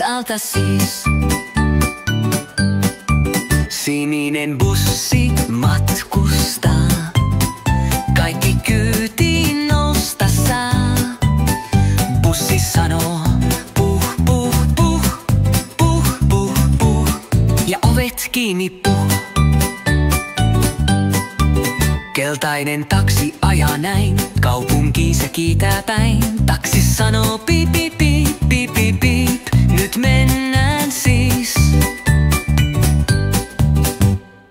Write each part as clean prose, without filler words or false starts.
täältä siis. Sininen bussi matkustaa, kaikki kyytiin nousta saa. Bussi sanoo puh, puh, puh, puh, puh, puh, ja ovet kiinni puh. Keltainen taksi ajaa näin, kaupunkiin se kiitää päin. Taksi sanoo piip, piip, piip, piip, piip, piip, nyt mennään siis.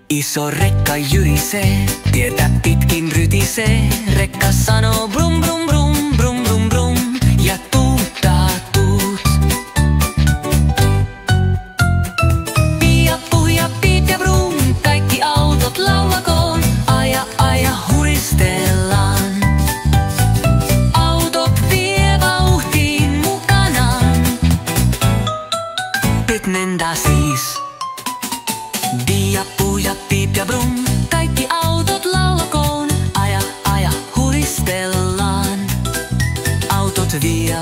Iso rekka jyrisee, tietä pitkin rytisee. Rekka sanoo brum, brum, brum, brum, brum, brum, ja tuuttaa tuut. Piia, puh ja piip ja brum, kaikki autot laulakoon. Aja, aja, huristellaan. Autot vie vauhtiin mukanaan. Nyt mennään siis. Piia, puh ja piip ja brum, kaikki autot laulakoon. Aja, aja, huristellaan. Autot vie